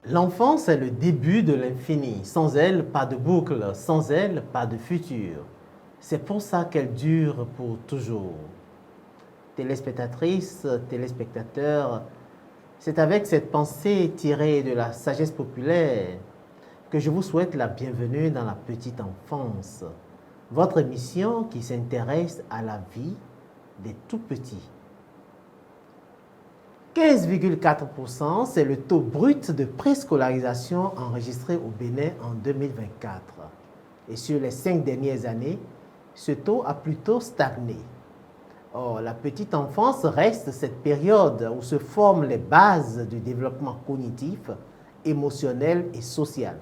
L'enfance est le début de l'infini. Sans elle, pas de boucle. Sans elle, pas de futur. C'est pour ça qu'elle dure pour toujours. Téléspectatrices, téléspectateurs, c'est avec cette pensée tirée de la sagesse populaire que je vous souhaite la bienvenue dans la petite enfance. Votre émission qui s'intéresse à la vie des tout-petits. 15,4%, c'est le taux brut de préscolarisation enregistré au Bénin en 2024. Et sur les 5 dernières années, ce taux a plutôt stagné. Or, la petite enfance reste cette période où se forment les bases du développement cognitif, émotionnel et social.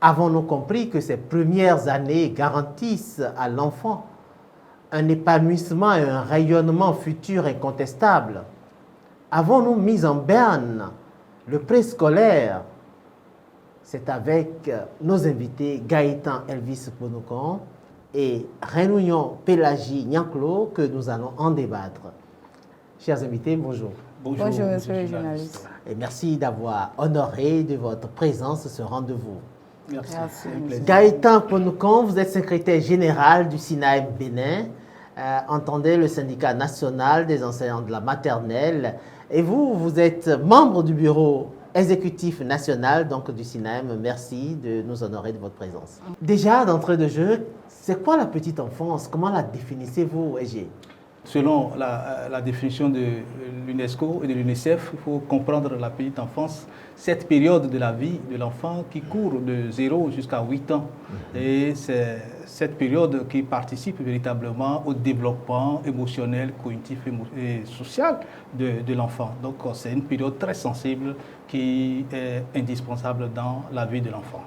Avons-nous compris que ces premières années garantissent à l'enfant un épanouissement et un rayonnement futur incontestable? Avons-nous mis en berne le préscolaire? C'est avec nos invités Gaëtan Elvis Ponokon et Renouillon Pélagie Nyanklo que nous allons en débattre. Chers invités, bonjour. Bonjour, monsieur le journaliste. Et merci d'avoir honoré de votre présence ce rendez-vous. Merci. Gaëtan Ponokon, vous êtes secrétaire général du SINAEM Bénin. Entendez le syndicat national des enseignants de la maternelle. Et vous êtes membre du bureau exécutif national donc du SINAEM. Merci de nous honorer de votre présence. Déjà, d'entrée de jeu, c'est quoi la petite enfance? Comment la définissez-vous, EG? Selon la définition de l'UNESCO et de l'UNICEF, il faut comprendre la petite enfance, cette période de la vie de l'enfant qui court de 0 jusqu'à 8 ans. Et c'est cette période qui participe véritablement au développement émotionnel, cognitif et social de l'enfant. Donc c'est une période très sensible qui est indispensable dans la vie de l'enfant.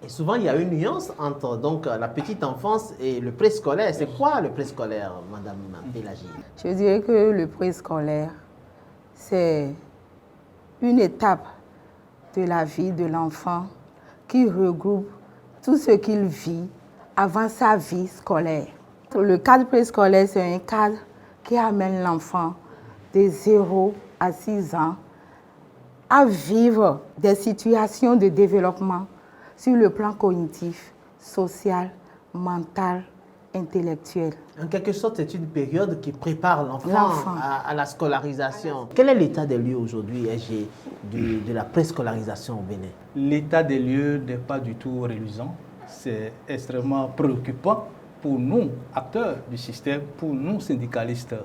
Et souvent, il y a une nuance entre donc, la petite enfance et le préscolaire. C'est quoi le préscolaire, Madame Pélagie? Je dirais que le préscolaire, c'est une étape de la vie de l'enfant qui regroupe tout ce qu'il vit avant sa vie scolaire. Le cadre préscolaire, c'est un cadre qui amène l'enfant de 0 à 6 ans à vivre des situations de développement sur le plan cognitif, social, mental, intellectuel. En quelque sorte, c'est une période qui prépare l'enfant à la scolarisation. Quel est l'état des lieux aujourd'hui, EG, de la préscolarisation au Bénin? L'état des lieux n'est pas du tout reluisant. C'est extrêmement préoccupant pour nous, acteurs du système, pour nous, syndicalistes.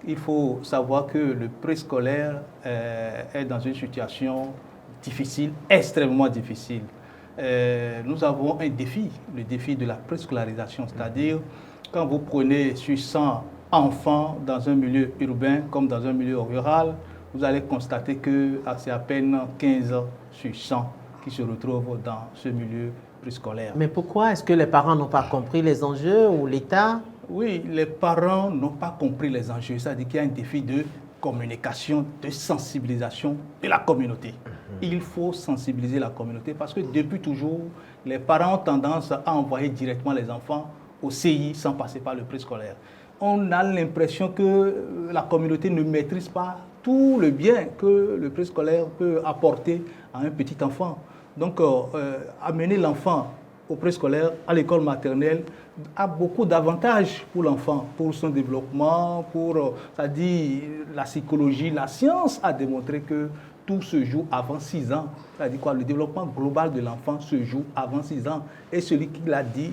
Il faut savoir que le préscolaire est dans une situation difficile, extrêmement difficile. Nous avons un défi, le défi de la préscolarisation, c'est-à-dire quand vous prenez sur 100 enfants dans un milieu urbain comme dans un milieu rural, vous allez constater que c'est à peine 15 sur 100 qui se retrouvent dans ce milieu préscolaire. Mais pourquoi? Est-ce que les parents n'ont pas compris les enjeux ou l'État? Oui, les parents n'ont pas compris les enjeux, c'est-à-dire qu'il y a un défi de communication, de sensibilisation de la communauté. Il faut sensibiliser la communauté parce que depuis toujours, les parents ont tendance à envoyer directement les enfants au CI sans passer par le préscolaire. On a l'impression que la communauté ne maîtrise pas tout le bien que le préscolaire peut apporter à un petit enfant. Donc, amener l'enfant au préscolaire, à l'école maternelle, a beaucoup d'avantages pour l'enfant, pour son développement, pour, c'est-à-dire la psychologie, la science a démontré que tout se joue avant 6 ans. C'est-à-dire quoi? Le développement global de l'enfant se joue avant 6 ans. Et celui qui l'a dit,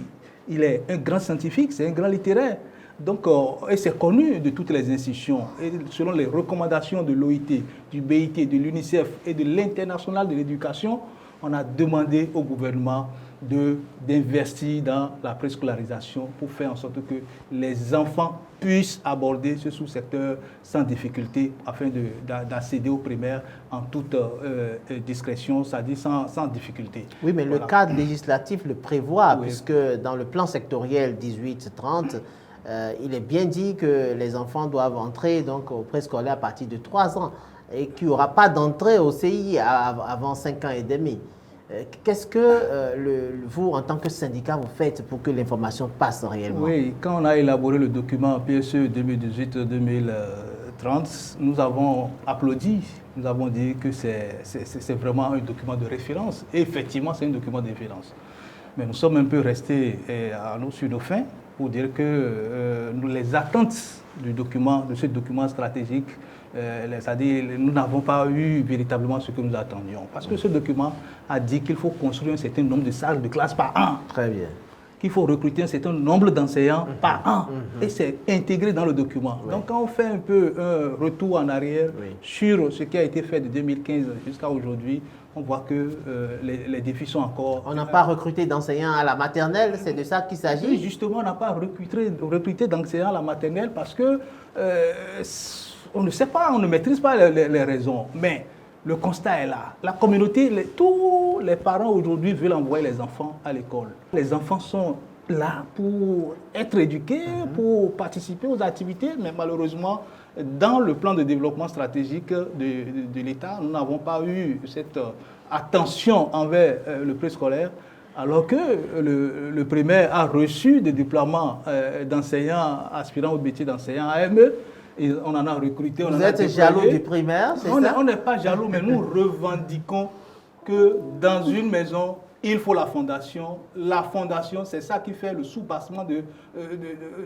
il est un grand scientifique, c'est un grand littéraire. Donc, et c'est connu de toutes les institutions. Et selon les recommandations de l'OIT, du BIT, de l'UNICEF et de l'International de l'éducation, on a demandé au gouvernement d'investir dans la préscolarisation pour faire en sorte que les enfants puissent aborder ce sous-secteur sans difficulté afin d'accéder aux primaires en toute discrétion, c'est-à-dire sans difficulté. Oui, mais voilà. Le cadre législatif le prévoit, oui. Puisque dans le plan sectoriel 18-30, il est bien dit que les enfants doivent entrer donc, au préscolaire à partir de 3 ans et qu'il n'y aura pas d'entrée au CI avant 5 ans et demi. Qu'est-ce que vous, en tant que syndicat, vous faites pour que l'information passe réellement? Oui, quand on a élaboré le document PSE 2018-2030, 30, nous avons applaudi, nous avons dit que c'est vraiment un document de référence. Et effectivement, c'est un document de référence. Mais nous sommes un peu restés sur nos fins pour dire que les attentes de ce document stratégique, c'est-à-dire nous n'avons pas eu véritablement ce que nous attendions. Parce que ce document a dit qu'il faut construire un certain nombre de salles de classe par an. Très bien. Qu'il faut recruter un certain nombre d'enseignants par an. Et c'est intégré dans le document. Oui. Donc quand on fait un peu un retour en arrière sur ce qui a été fait de 2015 jusqu'à aujourd'hui, on voit que les défis sont encore... On n'a pas recruté d'enseignants à la maternelle, c'est de ça qu'il s'agit? Oui, justement, on n'a pas recruté d'enseignants à la maternelle parce que on ne sait pas, on ne maîtrise pas les raisons. Mais le constat est là. La communauté, tous les parents aujourd'hui veulent envoyer les enfants à l'école. Les enfants sont là pour être éduqués, pour participer aux activités, mais malheureusement, dans le plan de développement stratégique de l'État, nous n'avons pas eu cette attention envers le préscolaire, alors que le primaire a reçu des déploiements d'enseignants aspirant au métier d'enseignant AME. Et on en a recruté. Vous êtes jaloux du primaire, c'est ça? On n'est pas jaloux, mais nous revendiquons que dans une maison, il faut la fondation. La fondation, c'est ça qui fait le soubassement de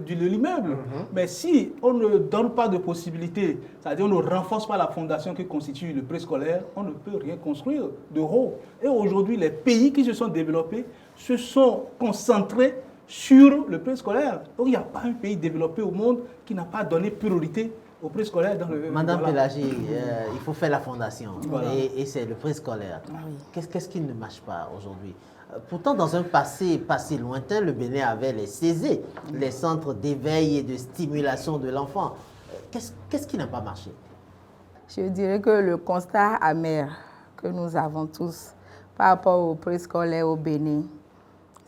l'immeuble. Mais si on ne donne pas de possibilité, c'est-à-dire on ne renforce pas la fondation qui constitue le préscolaire, on ne peut rien construire de haut. Et aujourd'hui, les pays qui se sont développés se sont concentrés sur le préscolaire. Donc il n'y a pas un pays développé au monde qui n'a pas donné priorité au préscolaire. Madame Pélagie, il faut faire la fondation et c'est le préscolaire. Qu'est-ce qui ne marche pas aujourd'hui? Pourtant, dans un passé lointain, le Bénin avait les CESE, les centres d'éveil et de stimulation de l'enfant. Qu'est-ce qui n'a pas marché? Je dirais que le constat amer que nous avons tous par rapport au préscolaire au Bénin,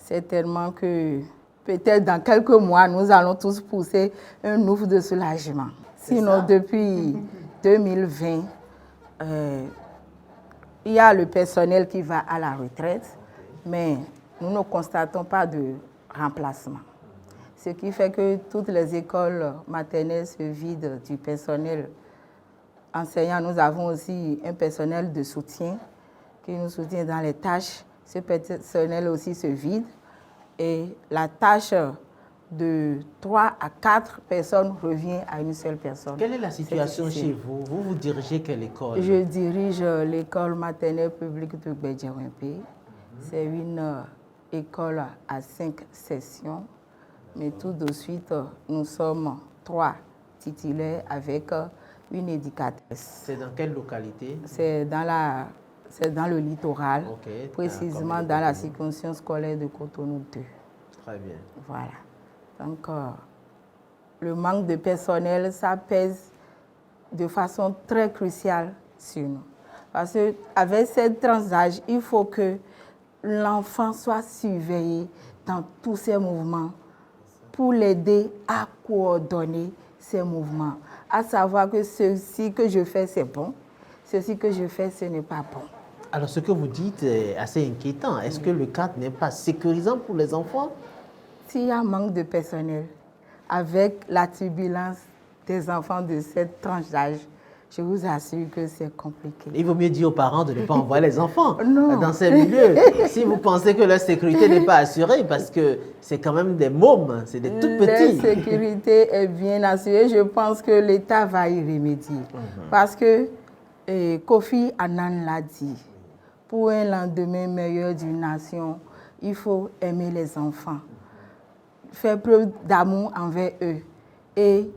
c'est tellement que peut-être dans quelques mois, nous allons tous pousser un ouf de soulagement. Sinon, depuis 2020, il y a le personnel qui va à la retraite, mais nous ne constatons pas de remplacement. Ce qui fait que toutes les écoles maternelles se vident du personnel enseignant. Nous avons aussi un personnel de soutien qui nous soutient dans les tâches. Ce personnel aussi se vide. Et la tâche de 3 à 4 personnes revient à une seule personne. Quelle est la situation chez vous? Vous dirigez quelle école? Je dirige l'école maternelle publique de Gbedjawempe. C'est une école à 5 sessions. Mais tout de suite, nous sommes 3 titulaires avec une éducatrice. C'est dans quelle localité? C'est dans le littoral, précisément dans la circonscription scolaire de Cotonou 2. Très bien. Voilà. Donc, le manque de personnel, ça pèse de façon très cruciale sur nous. Parce qu'avec cette tranche d'âge, il faut que l'enfant soit surveillé dans tous ses mouvements pour l'aider à coordonner ses mouvements, à savoir que ceci que je fais, c'est bon, ceci que je fais, ce n'est pas bon. Alors, ce que vous dites est assez inquiétant. Est-ce que le cadre n'est pas sécurisant pour les enfants? S'il y a un manque de personnel, avec la turbulence des enfants de cette tranche d'âge, je vous assure que c'est compliqué. Il vaut mieux dire aux parents de ne pas envoyer les enfants dans ces milieux. Si vous pensez que leur sécurité n'est pas assurée, parce que c'est quand même des mômes, c'est des tout petits. La sécurité est bien assurée. Je pense que l'État va y remédier. Parce que Kofi Annan l'a dit. Pour un lendemain meilleur d'une nation, il faut aimer les enfants, faire preuve d'amour envers eux. Et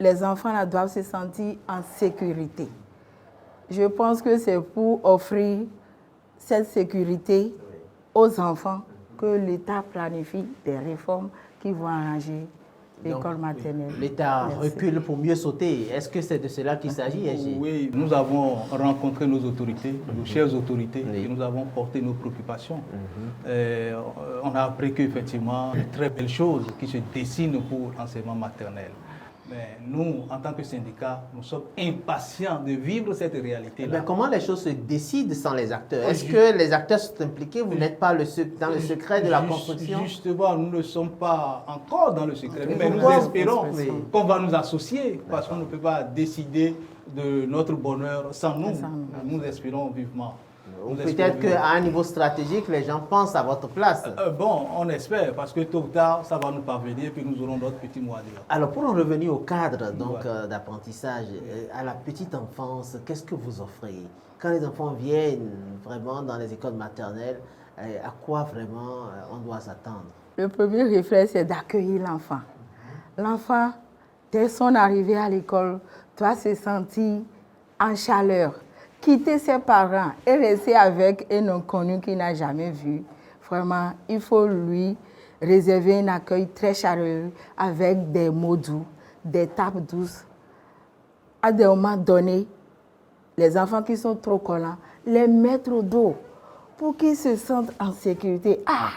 les enfants là, doivent se sentir en sécurité. Je pense que c'est pour offrir cette sécurité aux enfants que l'État planifie des réformes qui vont arranger l'école maternelle. L'État recule pour mieux sauter. Est-ce que c'est de cela qu'il s'agit? Oui, nous avons rencontré nos autorités, nos chères autorités, et nous avons porté nos préoccupations. On a appris qu'effectivement, de très belles choses qui se dessinent pour l'enseignement maternel. Mais nous, en tant que syndicat, nous sommes impatients de vivre cette réalité-là. Comment les choses se décident sans les acteurs? Est-ce que les acteurs sont impliqués? Vous n'êtes pas dans le secret de la construction? Justement, nous ne sommes pas encore dans le secret, mais nous espérons qu'on va nous associer parce qu'on ne peut pas décider de notre bonheur sans nous. Nous espérons vivement. Ou peut-être qu'à un niveau stratégique, les gens pensent à votre place. Bon, on espère, parce que tôt ou tard, ça va nous parvenir et puis nous aurons d'autres petits mots à dire. Alors, pour en revenir au cadre d'apprentissage, à la petite enfance, qu'est-ce que vous offrez? Quand les enfants viennent vraiment dans les écoles maternelles, à quoi vraiment on doit s'attendre? Le premier réflexe, c'est d'accueillir l'enfant. L'enfant, dès son arrivée à l'école, doit se sentir en chaleur. Quitter ses parents et rester avec un inconnu qu'il n'a jamais vu, vraiment, il faut lui réserver un accueil très chaleureux avec des mots doux, des tapes douces. À des moments donnés, les enfants qui sont trop collants, les mettre au dos pour qu'ils se sentent en sécurité. Ah,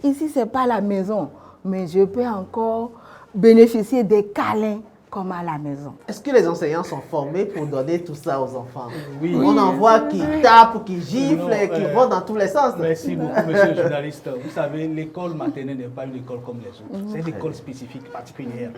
ici, ce n'est pas la maison, mais je peux encore bénéficier des câlins comme à la maison. Est-ce que les enseignants sont formés pour donner tout ça aux enfants? Oui. On en voit qui tapent, qui giflent, qui vont dans tous les sens. Merci beaucoup, monsieur le journaliste. Vous savez, l'école maternelle n'est pas une école comme les autres. C'est une école spécifique, particulière.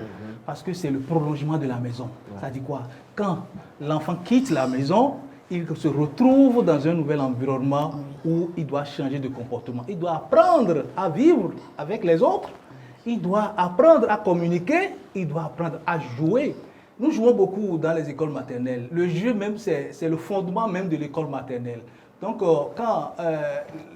Parce que c'est le prolongement de la maison. Ça dit quoi? Quand l'enfant quitte la maison, il se retrouve dans un nouvel environnement où il doit changer de comportement. Il doit apprendre à vivre avec les autres. Il doit apprendre à communiquer, il doit apprendre à jouer. Nous jouons beaucoup dans les écoles maternelles. Le jeu même, c'est le fondement même de l'école maternelle. Donc, quand...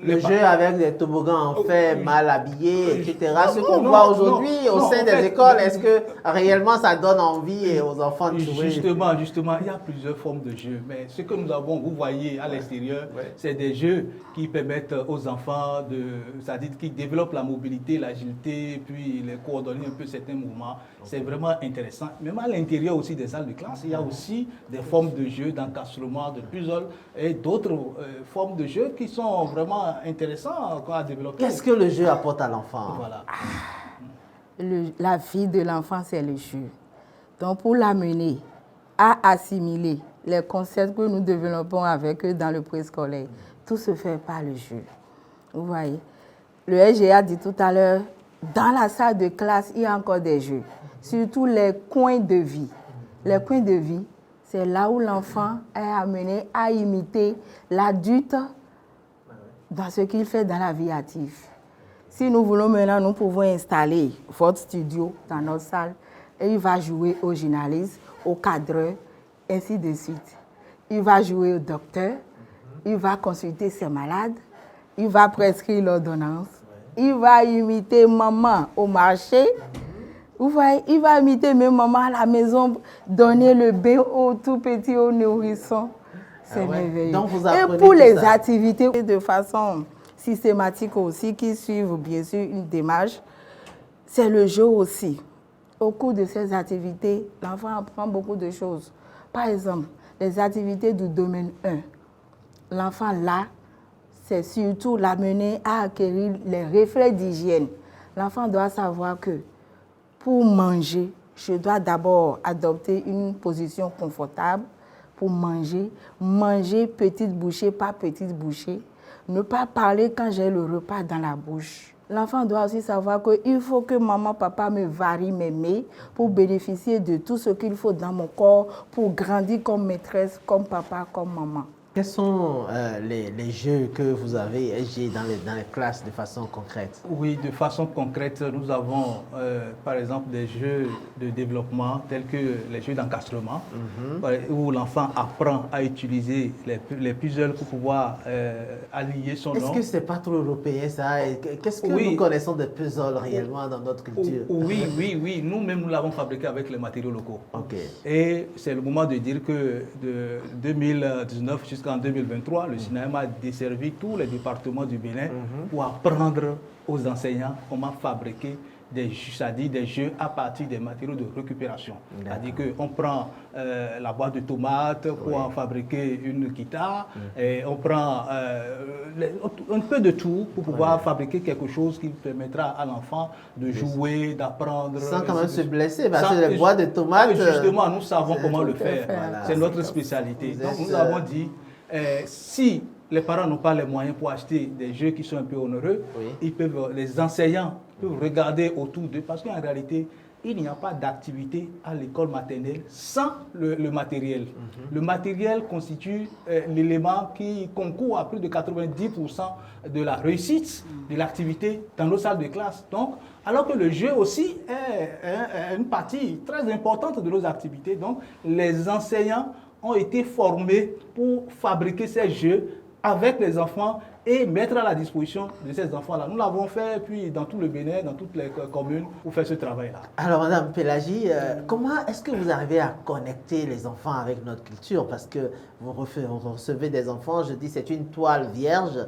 le jeu avec des toboggans en fer, mal habillés, etc. Ce qu'on voit aujourd'hui au sein des écoles, est-ce que réellement ça donne envie aux enfants de jouer? Justement, il y a plusieurs formes de jeux. Mais ce que nous avons, vous voyez à l'extérieur, c'est des jeux qui permettent aux enfants c'est-à-dire qui développent la mobilité, l'agilité, puis les coordonner un peu certains mouvements. C'est vraiment intéressant. Même à l'intérieur aussi des salles de classe, il y a aussi des formes de jeux, d'encastrement, de puzzle et d'autres formes de jeux qui sont vraiment intéressants à développer. Qu'est-ce que le jeu apporte à l'enfant? Voilà. La vie de l'enfant, c'est le jeu. Donc, pour l'amener à assimiler les concepts que nous développons avec eux dans le préscolaire, tout se fait par le jeu. Vous voyez, le SGA dit tout à l'heure, dans la salle de classe, il y a encore des jeux, surtout les coins de vie. Les coins de vie, c'est là où l'enfant est amené à imiter l'adulte dans ce qu'il fait dans la vie active. Si nous voulons maintenant, nous pouvons installer votre studio dans notre salle et il va jouer au journaliste, au cadreur, ainsi de suite. Il va jouer au docteur, il va consulter ses malades, il va prescrire l'ordonnance, il va imiter maman au marché. Vous voyez, il va imiter même maman à la maison, donner le bain au tout petit, au nourrisson. C'est merveilleux. Donc vous apprenez et pour les activités de façon systématique aussi, qui suivent bien sûr une démarche, c'est le jeu aussi. Au cours de ces activités, l'enfant apprend beaucoup de choses. Par exemple, les activités du domaine 1. L'enfant là, c'est surtout l'amener à acquérir les réflexes d'hygiène. L'enfant doit savoir que pour manger, je dois d'abord adopter une position confortable pour manger. Manger petite bouchée par petite bouchée. Ne pas parler quand j'ai le repas dans la bouche. L'enfant doit aussi savoir qu'il faut que maman, papa me varie mes mets pour bénéficier de tout ce qu'il faut dans mon corps pour grandir comme maîtresse, comme papa, comme maman. Quels sont les jeux que vous avez dans les classes de façon concrète? Oui, de façon concrète, nous avons par exemple des jeux de développement tels que les jeux d'encastrement, où l'enfant apprend à utiliser les puzzles pour pouvoir allier son nom. Est-ce que ce n'est pas trop européen ça? Qu'est-ce que nous connaissons de puzzles réellement dans notre culture? Oui. Nous-mêmes, nous l'avons fabriqué avec les matériaux locaux. Et c'est le moment de dire que de 2019 jusqu'en 2023, le SINAEM a desservi tous les départements du Bénin pour apprendre aux enseignants comment fabriquer c'est-à-dire des jeux à partir des matériaux de récupération. C'est-à-dire qu'on prend la boîte de tomates pour en fabriquer une guitare, et on prend un peu de tout pour pouvoir fabriquer quelque chose qui permettra à l'enfant de jouer, d'apprendre. Sans quand même se blesser, parce que les boîtes de tomates... Justement, nous savons comment le faire. Voilà. C'est notre spécialité. Donc nous avons dit, si les parents n'ont pas les moyens pour acheter des jeux qui sont un peu onéreux, les enseignants peuvent regarder autour d'eux, parce qu'en réalité, il n'y a pas d'activité à l'école maternelle sans le matériel. Le matériel constitue l'élément qui concourt à plus de 90% de la réussite de l'activité dans nos salles de classe. Donc, alors que le jeu aussi est une partie très importante de nos activités. Donc, les enseignants ont été formés pour fabriquer ces jeux avec les enfants et mettre à la disposition de ces enfants-là. Nous l'avons fait, puis dans tout le Bénin, dans toutes les communes, pour faire ce travail-là. Alors, Madame Pélagie, comment est-ce que vous arrivez à connecter les enfants avec notre culture? Parce que vous recevez des enfants, je dis, c'est une toile vierge,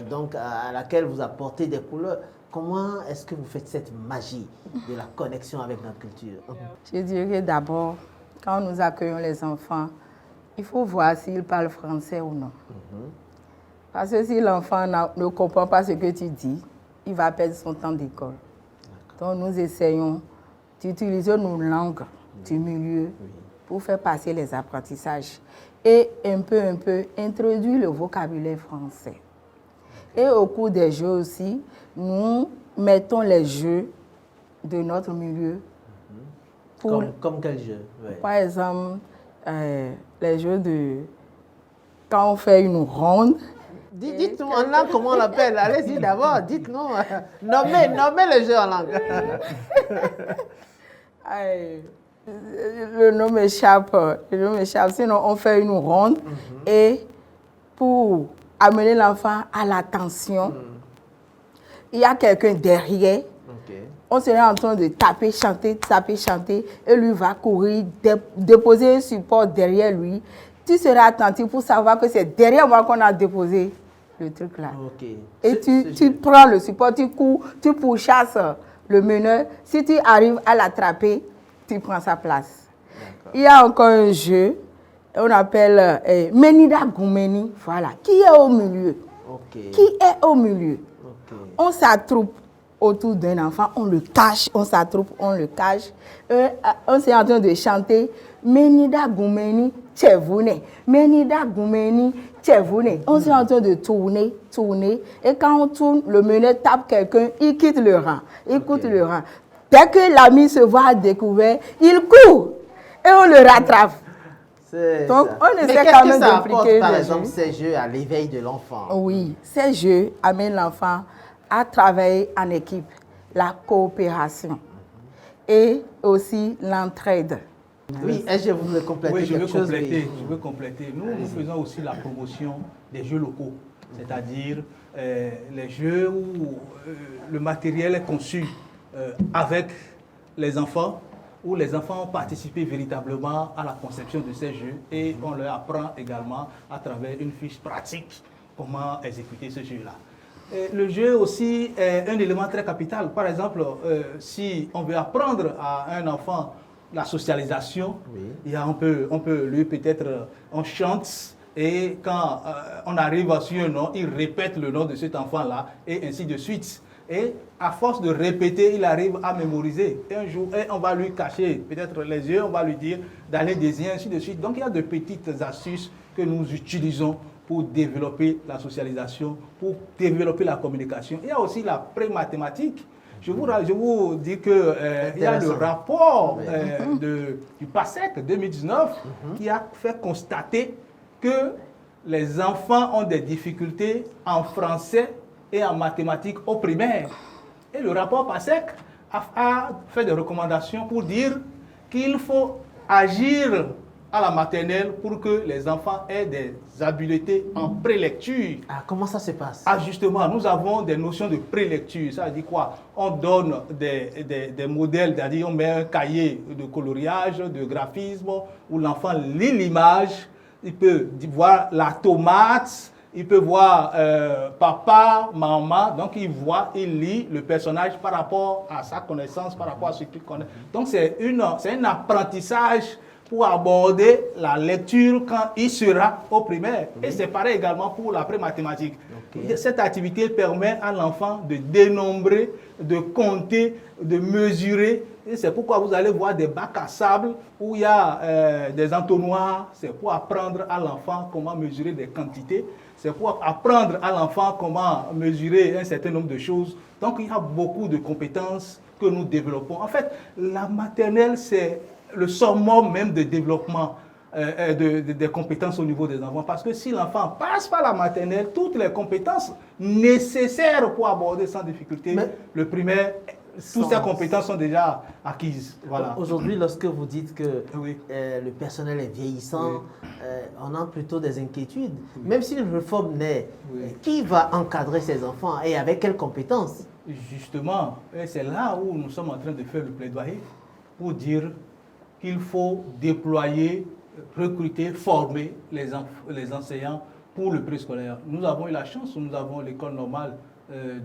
donc à laquelle vous apportez des couleurs. Comment est-ce que vous faites cette magie de la connexion avec notre culture? Je dirais d'abord, quand nous accueillons les enfants, il faut voir s'ils parlent français ou non. Parce que si l'enfant ne comprend pas ce que tu dis, il va perdre son temps d'école. Donc nous essayons d'utiliser nos langues du milieu pour faire passer les apprentissages et un peu introduire le vocabulaire français. Et au cours des jeux aussi, nous mettons les jeux de notre milieu. Comme quel jeu? Par exemple, les jeux de... Quand on fait une ronde... Dites-nous en langue comment on l'appelle. Allez-y d'abord, dites-nous. Nommez le jeu en langue. Le nom m'échappe. Sinon, on fait une ronde et pour amener l'enfant à l'attention, il y a quelqu'un derrière. On serait en train de taper, chanter, et lui va courir, déposer un support derrière lui. Tu seras attentif pour savoir que c'est derrière moi qu'on a déposé le truc là. Et tu prends le support, tu cours, tu pourchasses le meneur. Si tu arrives à l'attraper, tu prends sa place. Il y a encore un jeu, on appelle Menida Goumeni. Voilà. Qui est au milieu? Qui est au milieu? On s'attroupe autour d'un enfant, on le cache, on s'attroupe, on le cache. On s'est en train de chanter Menida Goumeni, Tchèvoune. Menida Goumeni, Tchèvoune. On s'est en train de tourner. Et quand on tourne, le meneur tape quelqu'un, il quitte le rang. Le rang. Dès que l'ami se voit à découvert, il court et on le rattrape. Donc, on essaie quand même d'impliquer par exemple, ces jeux à l'éveil de l'enfant? Oui, ces jeux amènent l'enfant à travailler en équipe, la coopération et aussi l'entraide. Oui, est-ce que vous voulez compléter quelque chose? Je veux compléter. Nous faisons aussi la promotion des jeux locaux, c'est-à-dire les jeux où le matériel est conçu avec les enfants, où les enfants ont participé véritablement à la conception de ces jeux et on leur apprend également à travers une fiche pratique comment exécuter ce jeu-là. Le jeu aussi est un élément très capital. Par exemple, si on veut apprendre à un enfant la socialisation, il y a, on peut lui peut-être, on chante et quand on arrive sur un nom, il répète le nom de cet enfant-là et ainsi de suite. Et à force de répéter, il arrive à mémoriser. Et un jour, on va lui cacher peut-être les yeux, on va lui dire d'aller désigner, ainsi de suite. Donc il y a de petites astuces que nous utilisons pour développer la socialisation, pour développer la communication. Il y a aussi la pré-mathématique. Je vous dis qu'il y a le rapport du PASEC 2019 qui a fait constater que les enfants ont des difficultés en français et en mathématiques au primaire. Et le rapport PASEC a fait des recommandations pour dire qu'il faut agir à la maternelle pour que les enfants aient des habiletés en prélecture. Ah, comment ça se passe? Ah, justement, nous avons des notions de prélecture. Ça veut dire quoi? On donne des modèles, c'est-à-dire on met un cahier de coloriage, de graphisme, où l'enfant lit l'image, il peut voir la tomate, il peut voir papa, maman, donc il voit, il lit le personnage par rapport à sa connaissance, par rapport à ce qu'il connaît. Donc c'est un apprentissage pour aborder la lecture quand il sera au primaire. Et c'est pareil également pour l'après-mathématique. Okay. Cette activité permet à l'enfant de dénombrer, de compter, de mesurer. Et c'est pourquoi vous allez voir des bacs à sable où il y a des entonnoirs. C'est pour apprendre à l'enfant comment mesurer des quantités. C'est pour apprendre à l'enfant comment mesurer un certain nombre de choses. Donc il y a beaucoup de compétences que nous développons. En fait, la maternelle, c'est le summum même de développement des compétences au niveau des enfants. Parce que si l'enfant passe par la maternelle, toutes les compétences nécessaires pour aborder sans difficulté le primaire, toutes ces compétences sont déjà acquises. Voilà. Aujourd'hui, lorsque vous dites que le personnel est vieillissant, on a plutôt des inquiétudes. Même si une réforme naît, qui va encadrer ces enfants et avec quelles compétences? Justement, c'est là où nous sommes en train de faire le plaidoyer pour dire qu'il faut déployer, recruter, former les enseignants pour le préscolaire. Nous avons eu la chance, nous avons l'école normale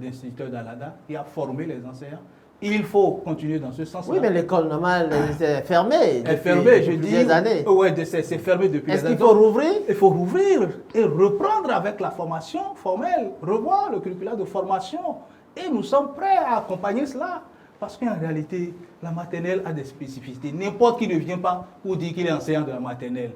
d'instituteurs d'Alada qui a formé les enseignants. Il faut continuer dans ce sens-là. Oui, mais l'école normale est fermée depuis plusieurs années. Oui, c'est fermé depuis des années. Est-ce qu'il faut rouvrir? Il faut rouvrir et reprendre avec la formation formelle, revoir le curriculum de formation. Et nous sommes prêts à accompagner cela. Parce qu'en réalité, la maternelle a des spécificités. N'importe qui ne vient pas pour dire qu'il est enseignant de la maternelle.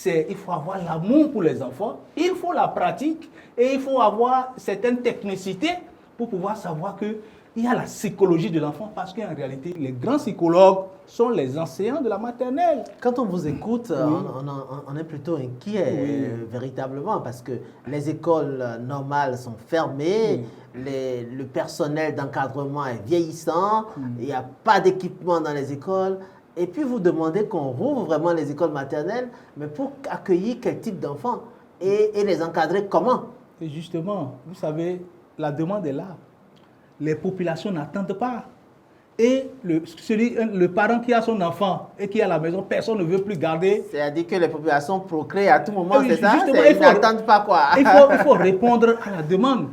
Il faut avoir l'amour pour les enfants, il faut la pratique et il faut avoir certaines technicités pour pouvoir savoir qu'il y a la psychologie de l'enfant. Parce qu'en réalité, les grands psychologues sont les enseignants de la maternelle. Quand on vous écoute, on est plutôt inquiet, véritablement, parce que les écoles normales sont fermées, le personnel d'encadrement est vieillissant, il n'y a pas d'équipement dans les écoles. Et puis vous demandez qu'on rouvre vraiment les écoles maternelles, mais pour accueillir quel type d'enfants et les encadrer comment? Et justement, vous savez, la demande est là. Les populations n'attendent pas. Et le parent qui a son enfant et qui est à la maison, personne ne veut plus garder. C'est-à-dire que les populations procréent à tout moment, c'est ça? Ils n'attendent pas quoi? Il faut répondre à la demande.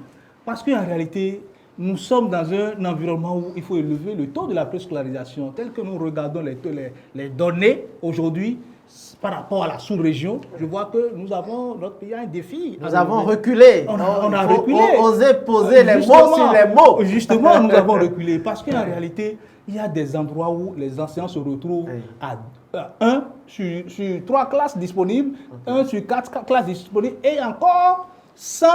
Parce qu'en réalité, nous sommes dans un environnement où il faut élever le taux de la préscolarisation. Tel que nous regardons les données aujourd'hui par rapport à la sous-région, je vois que notre pays a un défi. Nous avons reculé. On a reculé. Oser poser les mots sur les mots. Justement, nous avons reculé. Parce qu'en réalité, il y a des endroits où les enseignants se retrouvent à 1 sur 3 classes disponibles, 1 sur 4 classes disponibles et encore 100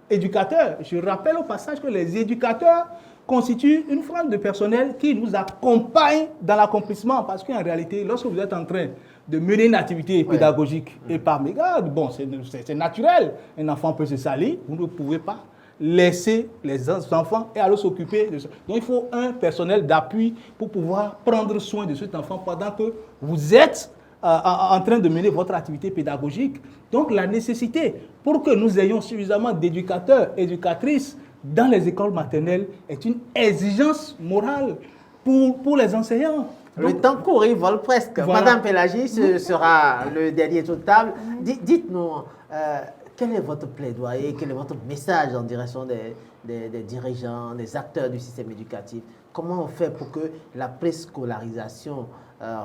éducateurs. Je rappelle au passage que les éducateurs constituent une frange de personnel qui nous accompagne dans l'accomplissement. Parce qu'en réalité, lorsque vous êtes en train de mener une activité pédagogique et par mégarde, bon, c'est naturel. Un enfant peut se salir, vous ne pouvez pas laisser les enfants et aller s'occuper de ça. Donc il faut un personnel d'appui pour pouvoir prendre soin de cet enfant pendant que vous êtes en train de mener votre activité pédagogique. Donc la nécessité pour que nous ayons suffisamment d'éducateurs, éducatrices dans les écoles maternelles est une exigence morale pour les enseignants. Donc, le temps court, il vole presque. Voilà. Madame Pélagie, ce sera le dernier tour de table. Dites-nous, quel est votre plaidoyer, quel est votre message en direction des dirigeants, des acteurs du système éducatif? Comment on fait pour que la préscolarisation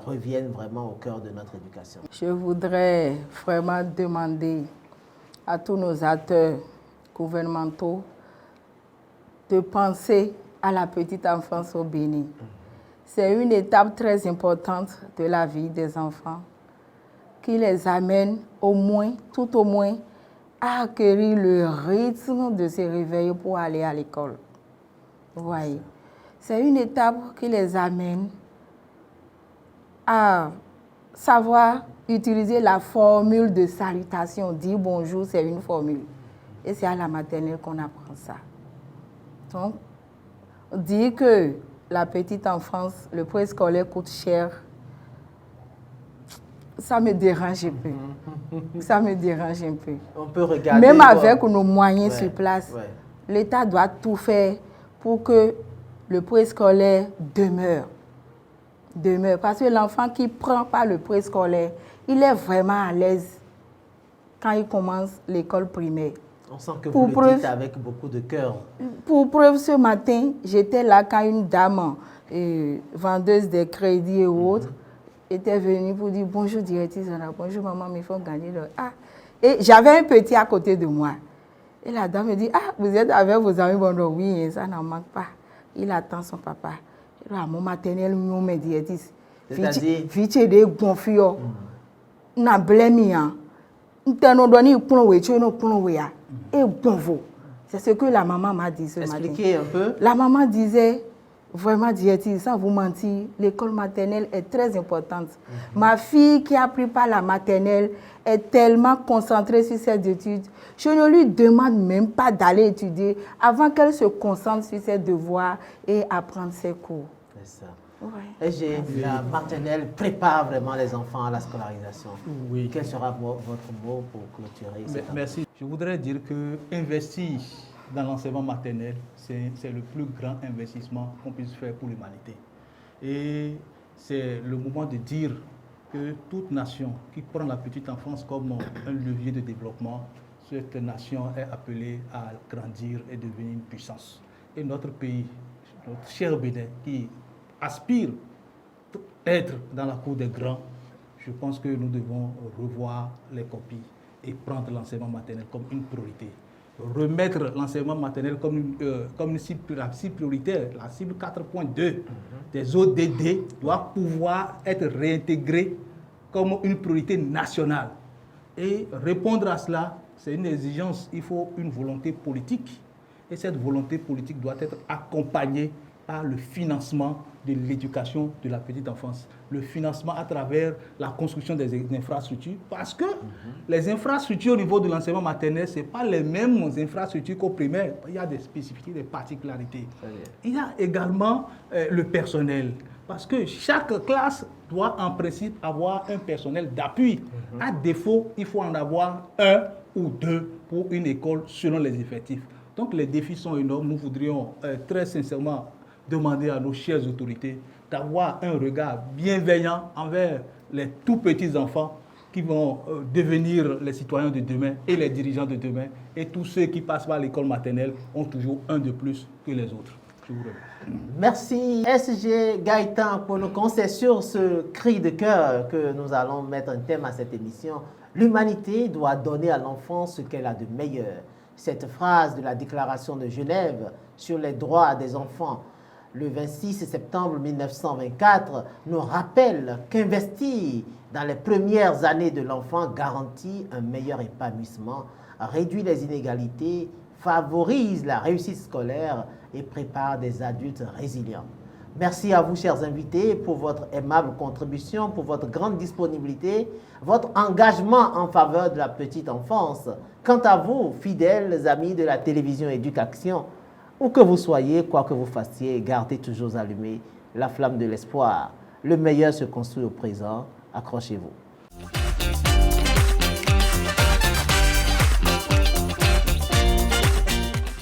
revienne vraiment au cœur de notre éducation? Je voudrais vraiment demander à tous nos acteurs gouvernementaux de penser à la petite enfance au Bénin. C'est une étape très importante de la vie des enfants qui les amène tout au moins, à acquérir le rythme de se réveiller pour aller à l'école. Vous voyez, c'est une étape qui les amène à savoir utiliser la formule de salutation. Dire bonjour, c'est une formule. Et c'est à la maternelle qu'on apprend ça. Donc, dire que la petite enfance, le préscolaire coûte cher, ça me dérange un peu. Ça me dérange un peu. On peut regarder. Même avec nos moyens sur place, l'État doit tout faire pour que le préscolaire demeure. Parce que l'enfant qui prend pas le préscolaire, il est vraiment à l'aise quand il commence l'école primaire. On sent que Pour vous le preuve- dites avec beaucoup de cœur. Pour preuve, ce matin, j'étais là quand une dame, vendeuse des crédits et autres, était venue pour dire bonjour directrice, bonjour maman, mais il faut gagner le... Ah. Et j'avais un petit à côté de moi. Et la dame me dit, ah, vous êtes avec vos amis, bon, donc, oui, ça n'en manque pas. Il attend son papa. Je dis, ah, mon maternel, mon directrice. C'est-à-dire? Vite de gonfio. Na blemi hein. Nteno doni plonwe, tu no plonwe ya. Et gonfo. C'est ce que la maman m'a dit ce matin. Expliquez un peu. La maman disait, vraiment, directrice, sans vous mentir, l'école maternelle est très importante. Ma fille qui a pris par la maternelle est tellement concentrée sur ses études. Je ne lui demande même pas d'aller étudier avant qu'elle se concentre sur ses devoirs et apprendre ses cours. C'est ça. Ouais. Et la maternelle prépare vraiment les enfants à la scolarisation. Oui. Quel sera votre mot pour clôturer cette Merci. Je voudrais dire que investir dans l'enseignement maternel, c'est le plus grand investissement qu'on puisse faire pour l'humanité. Et c'est le moment de dire que toute nation qui prend la petite enfance comme un levier de développement, cette nation est appelée à grandir et devenir une puissance. Et notre pays, notre cher Bénin, qui aspire être dans la cour des grands, je pense que nous devons revoir les copies et prendre l'enseignement maternel comme une priorité. Remettre l'enseignement maternel comme une cible, la cible prioritaire, la cible 4.2 des ODD doit pouvoir être réintégrée comme une priorité nationale. Et répondre à cela, c'est une exigence, il faut une volonté politique. Et cette volonté politique doit être accompagnée par le financement de l'éducation de la petite enfance, le financement à travers la construction des infrastructures, parce que les infrastructures au niveau de l'enseignement maternel, ce n'est pas les mêmes infrastructures qu'au primaire. Il y a des spécificités, des particularités. Il y a également le personnel, parce que chaque classe doit en principe avoir un personnel d'appui. À défaut, il faut en avoir un ou deux pour une école selon les effectifs. Donc les défis sont énormes. Nous voudrions très sincèrement demander à nos chères autorités d'avoir un regard bienveillant envers les tout petits enfants qui vont devenir les citoyens de demain et les dirigeants de demain. Et tous ceux qui passent par l'école maternelle ont toujours un de plus que les autres. Je vous remercie. Merci SG Gaëtan pour nous conseiller sur ce cri de cœur que nous allons mettre un thème à cette émission. L'humanité doit donner à l'enfant ce qu'elle a de meilleur. Cette phrase de la Déclaration de Genève sur les droits des enfants le 26 septembre 1924 nous rappelle qu'investir dans les premières années de l'enfant garantit un meilleur épanouissement, réduit les inégalités, favorise la réussite scolaire et prépare des adultes résilients. Merci à vous, chers invités, pour votre aimable contribution, pour votre grande disponibilité, votre engagement en faveur de la petite enfance. Quant à vous, fidèles amis de la télévision Éducation, où que vous soyez, quoi que vous fassiez, gardez toujours allumée la flamme de l'espoir. Le meilleur se construit au présent. Accrochez-vous.